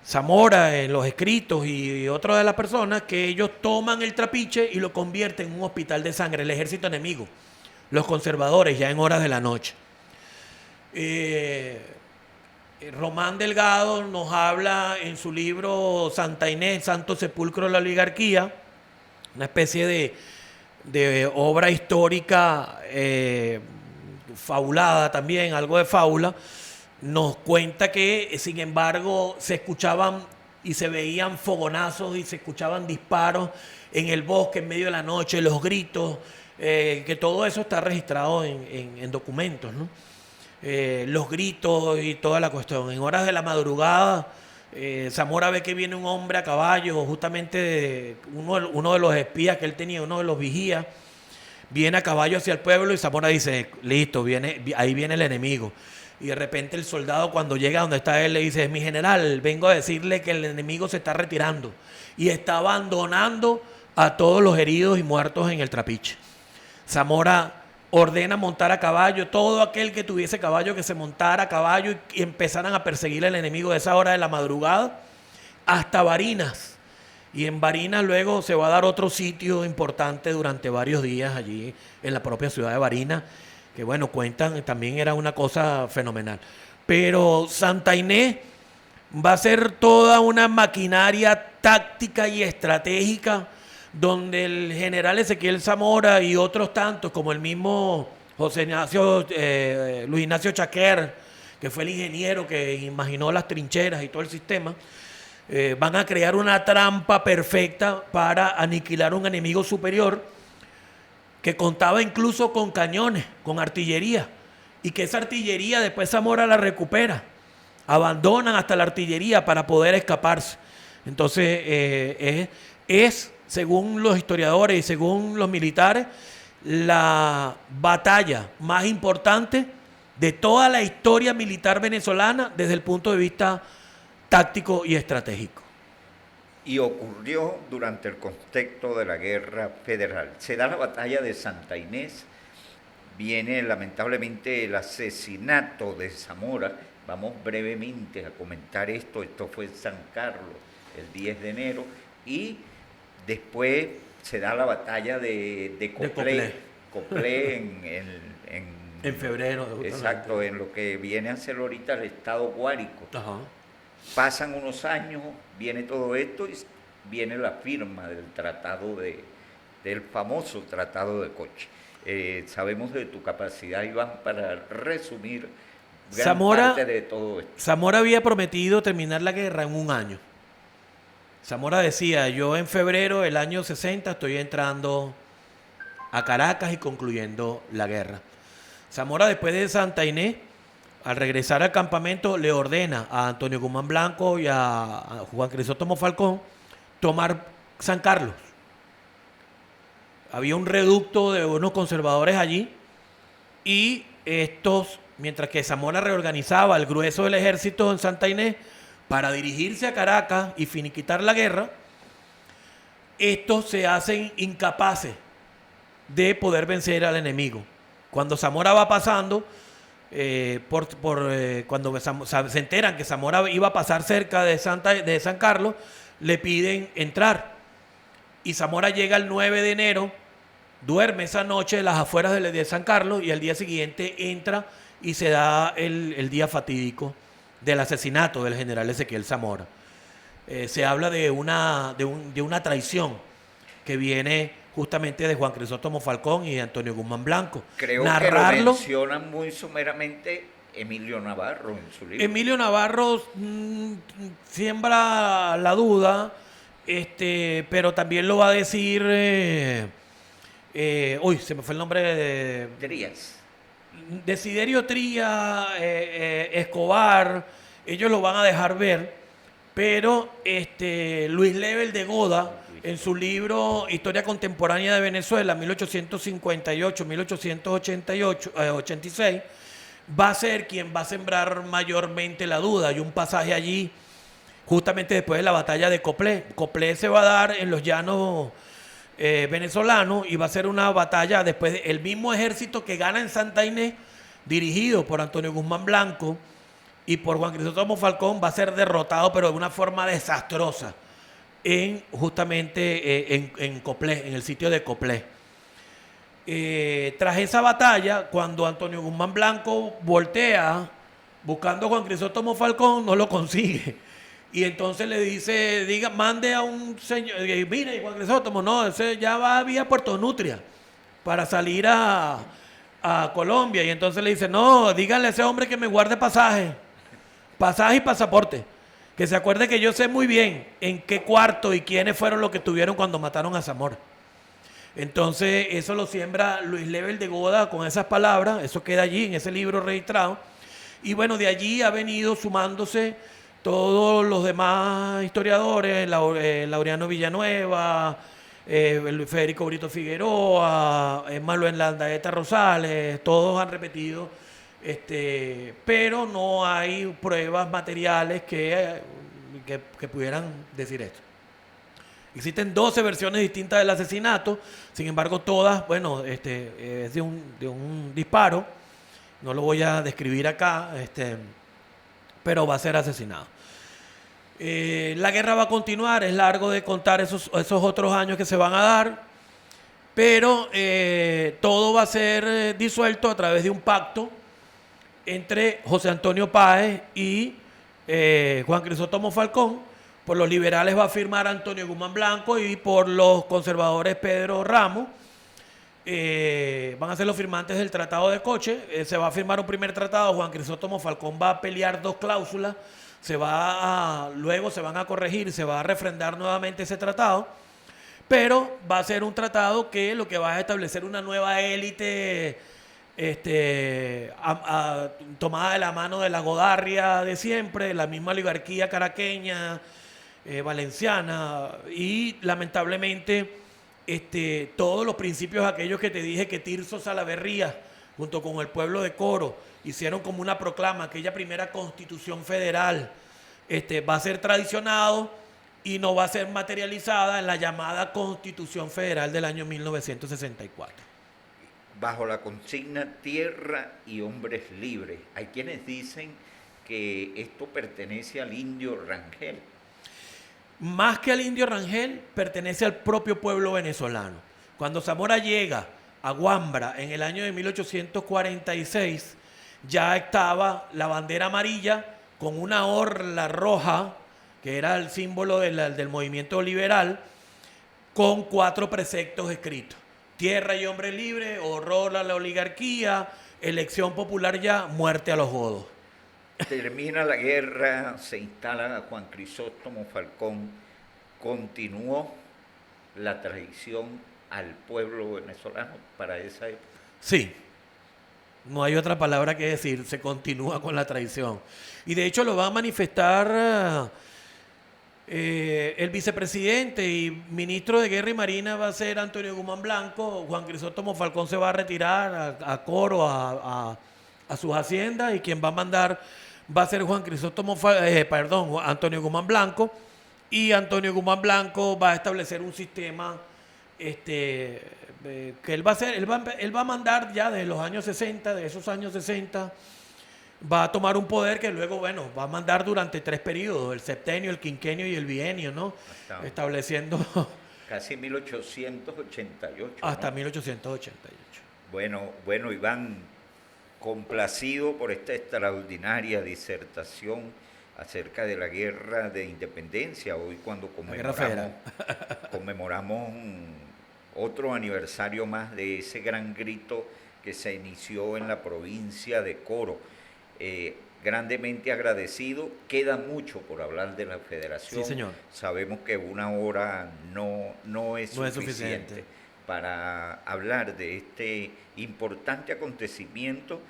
Zamora en los escritos y otras de las personas que ellos toman el trapiche y lo convierten en un hospital de sangre, el ejército enemigo. los conservadores, ya en horas de la noche. Román Delgado nos habla en su libro Santa Inés, Santo Sepulcro de la Oligarquía, una especie de obra histórica fabulada también, algo de fábula. Nos cuenta que, sin embargo, se escuchaban y se veían fogonazos y se escuchaban disparos en el bosque en medio de la noche, los gritos, que todo eso está registrado en documentos, ¿no? Los gritos y toda la cuestión. En horas de la madrugada, Zamora ve que viene un hombre a caballo, justamente uno de los espías que él tenía, uno de los vigías, viene a caballo hacia el pueblo y Zamora dice, listo, ahí viene el enemigo. Y de repente el soldado, cuando llega donde está él, le dice, mi general, vengo a decirle que el enemigo se está retirando y está abandonando a todos los heridos y muertos en el Trapiche. Zamora ordena montar a caballo, todo aquel que tuviese caballo que se montara a caballo y empezaran a perseguir al enemigo de esa hora de la madrugada hasta Barinas. Y en Barinas luego se va a dar otro sitio importante durante varios días allí en la propia ciudad de Barinas, que bueno, cuentan, también era una cosa fenomenal. Pero Santa Inés va a ser toda una maquinaria táctica y estratégica donde el general Ezequiel Zamora y otros tantos, como el mismo Luis Ignacio Chaquer, que fue el ingeniero que imaginó las trincheras y todo el sistema, van a crear una trampa perfecta para aniquilar un enemigo superior que contaba incluso con cañones, con artillería, y que esa artillería después Zamora la recupera. Abandonan hasta la artillería para poder escaparse. Entonces, es, según los historiadores y según los militares, la batalla más importante de toda la historia militar venezolana desde el punto de vista táctico y estratégico. Y ocurrió durante el contexto de la Guerra Federal. Se da la batalla de Santa Inés, viene lamentablemente el asesinato de Zamora. Vamos brevemente a comentar esto. Esto fue en San Carlos el 10 de enero y después se da la batalla de Coplé en febrero. Exacto, en lo que viene a ser ahorita el estado Guárico. Ajá. Pasan unos años, viene todo esto y viene la firma del del famoso Tratado de Coche. Sabemos de tu capacidad, Iván, para resumir gran parte de todo esto. Zamora había prometido terminar la guerra en un año. Zamora decía, yo en febrero del año 60 estoy entrando a Caracas y concluyendo la guerra. Zamora, después de Santa Inés, al regresar al campamento, le ordena a Antonio Guzmán Blanco y a Juan Crisóstomo Falcón tomar San Carlos. Había un reducto de unos conservadores allí y estos, mientras que Zamora reorganizaba el grueso del ejército en Santa Inés para dirigirse a Caracas y finiquitar la guerra, estos se hacen incapaces de poder vencer al enemigo. Cuando Zamora va pasando, cuando se enteran que Zamora iba a pasar cerca de San Carlos, le piden entrar. Y Zamora llega el 9 de enero, duerme esa noche en las afueras de San Carlos y al día siguiente entra y se da el día fatídico del asesinato del general Ezequiel Zamora. Se habla de una traición que viene justamente de Juan Crisóstomo Falcón y de Antonio Guzmán Blanco. Creo que lo mencionan muy someramente Emilio Navarro en su libro. Emilio Navarro siembra la duda, pero también lo va a decir... se me fue el nombre de... Trías. Desiderio Trías, Escobar, ellos lo van a dejar ver, pero Luis Lebel de Goda, en su libro Historia Contemporánea de Venezuela, 1858-1886, va a ser quien va a sembrar mayormente la duda. Hay un pasaje allí, justamente después de la batalla de Coplé. Coplé se va a dar en los llanos venezolanos y va a ser una batalla después del mismo ejército que gana en Santa Inés, dirigido por Antonio Guzmán Blanco y por Juan Crisóstomo Falcón, va a ser derrotado, pero de una forma desastrosa, justamente en Coplé, en el sitio de Coplé. tras esa batalla, cuando Antonio Guzmán Blanco voltea buscando a Juan Crisóstomo Falcón, no lo consigue. Y entonces le dice, mande a un señor, mire, Juan Crisóstomo, no, ese ya va vía Puerto Nutria para salir a Colombia. Y entonces le dice, no, díganle a ese hombre que me guarde pasaje y pasaporte. Que se acuerde que yo sé muy bien en qué cuarto y quiénes fueron los que estuvieron cuando mataron a Zamora. Entonces eso lo siembra Luis Lebel de Goda con esas palabras, eso queda allí en ese libro registrado. Y bueno, de allí ha venido sumándose todos los demás historiadores, Laureano Villanueva, Federico Brito Figueroa, Manuel Landaeta Rosales, todos han repetido, pero no hay pruebas materiales que pudieran decir esto. Existen 12 versiones distintas del asesinato, sin embargo todas, bueno, es de un disparo, no lo voy a describir acá, pero va a ser asesinado. La guerra va a continuar, es largo de contar esos otros años que se van a dar, pero todo va a ser disuelto a través de un pacto entre José Antonio Páez y Juan Crisóstomo Falcón. Por los liberales va a firmar Antonio Guzmán Blanco y por los conservadores Pedro Ramos. Van a ser los firmantes del Tratado de Coche. Se va a firmar un primer tratado. Juan Crisóstomo Falcón va a pelear 2 cláusulas. Luego se van a corregir, se va a refrendar nuevamente ese tratado. Pero va a ser un tratado que lo que va a establecer una nueva élite tomada de la mano de la Godarria de siempre, la misma oligarquía caraqueña, valenciana, y lamentablemente todos los principios aquellos que te dije que Tirso Salaverría junto con el pueblo de Coro hicieron como una proclama, aquella primera constitución federal, va a ser tradicionado y no va a ser materializada en la llamada Constitución Federal del año 1964. Bajo la consigna tierra y hombres libres. Hay quienes dicen que esto pertenece al indio Rangel. Más que al indio Rangel, pertenece al propio pueblo venezolano. Cuando Zamora llega a Guambra en el año de 1846, ya estaba la bandera amarilla con una orla roja, que era el símbolo del movimiento liberal, con 4 preceptos escritos. Tierra y hombre libre, horror a la oligarquía, elección popular ya, muerte a los godos. Termina la guerra, se instala Juan Crisóstomo Falcón, continuó la traición al pueblo venezolano para esa época. Sí, no hay otra palabra que decir, se continúa con la traición. Y de hecho lo va a manifestar el vicepresidente y ministro de Guerra y Marina va a ser Antonio Guzmán Blanco. Juan Crisóstomo Falcón se va a retirar a Coro, a sus haciendas, y quien va a mandar va a ser Antonio Guzmán Blanco, y Antonio Guzmán Blanco va a establecer un sistema que él va a mandar ya de los años 60, de esos años 60, va a tomar un poder que luego, bueno, va a mandar durante 3 periodos, el septenio, el quinquenio y el bienio, ¿no? Estableciendo casi 1888. Hasta ¿no? 1888. Bueno, Iván, complacido por esta extraordinaria disertación acerca de la guerra de independencia, hoy cuando conmemoramos otro aniversario más de ese gran grito que se inició en la provincia de Coro. Grandemente agradecido. Queda mucho por hablar de la federación. Sí, señor. Sabemos que 1 hora no es suficiente para hablar de este importante acontecimiento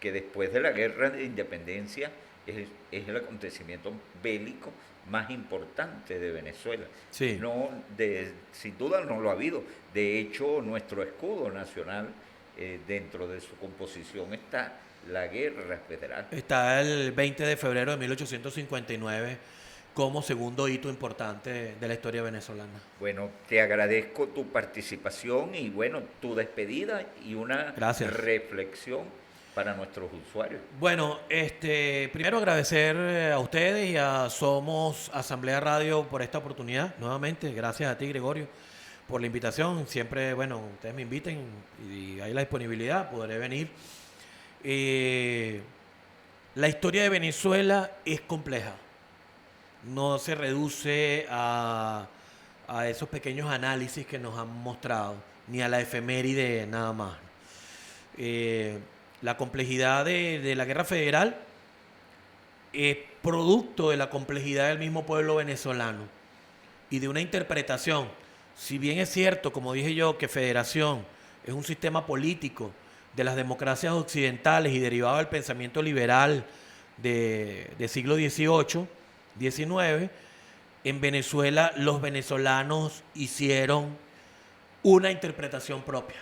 que después de la guerra de independencia es el acontecimiento bélico más importante de Venezuela. Sí. Sin duda no lo ha habido. De hecho, nuestro escudo nacional, dentro de su composición está la guerra federal. Está el 20 de febrero de 1859 como segundo hito importante de la historia venezolana. Bueno, te agradezco tu participación y bueno, tu despedida y una reflexión para nuestros usuarios. Bueno, primero agradecer a ustedes y a Somos Asamblea Radio por esta oportunidad. Nuevamente, gracias a ti, Gregorio, por la invitación. Siempre, bueno, ustedes me inviten y hay la disponibilidad, podré venir. La historia de Venezuela es compleja. No se reduce a esos pequeños análisis que nos han mostrado, ni a la efeméride nada más. La complejidad de la guerra federal es producto de la complejidad del mismo pueblo venezolano y de una interpretación. Si bien es cierto, como dije yo, que federación es un sistema político de las democracias occidentales y derivado del pensamiento liberal de siglo XVIII, XIX, en Venezuela los venezolanos hicieron una interpretación propia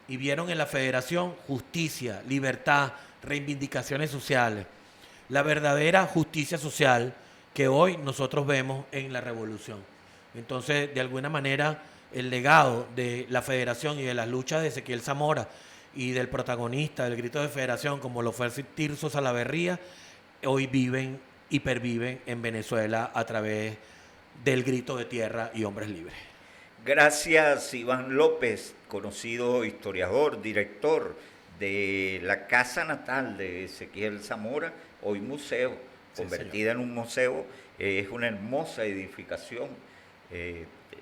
y vieron en la federación justicia, libertad, reivindicaciones sociales, la verdadera justicia social que hoy nosotros vemos en la revolución. Entonces, de alguna manera, el legado de la federación y de las luchas de Ezequiel Zamora y del protagonista del grito de federación, como lo fue Tirso Salaverría, hoy viven y perviven en Venezuela a través del grito de tierra y hombres libres. Gracias, Iván López, conocido historiador, director de la casa natal de Ezequiel Zamora, hoy museo, convertida en un museo. Es una hermosa edificación.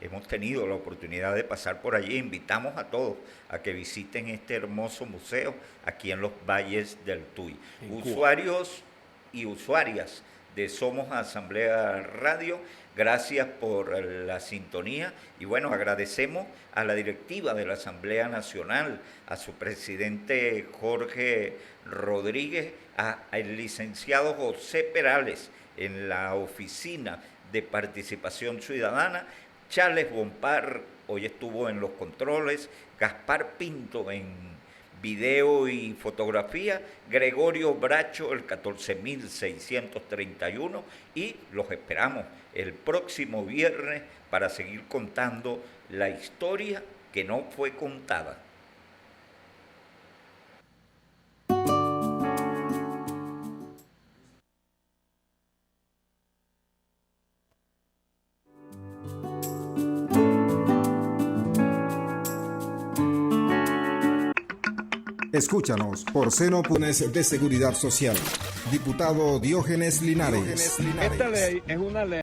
Hemos tenido la oportunidad de pasar por allí. Invitamos a todos a que visiten este hermoso museo aquí en los Valles del Tuy. Usuarios y usuarias de Somos Asamblea Radio, gracias por la sintonía y bueno, agradecemos a la directiva de la Asamblea Nacional, a su presidente Jorge Rodríguez, al licenciado José Perales en la Oficina de Participación Ciudadana, Charles Bompar hoy estuvo en los controles, Gaspar Pinto en video y fotografía, Gregorio Bracho el 14631 y los esperamos el próximo viernes para seguir contando la historia que no fue contada. Escúchanos por Seno Punes de Seguridad Social. Diputado Diógenes Linares. Esta ley es una ley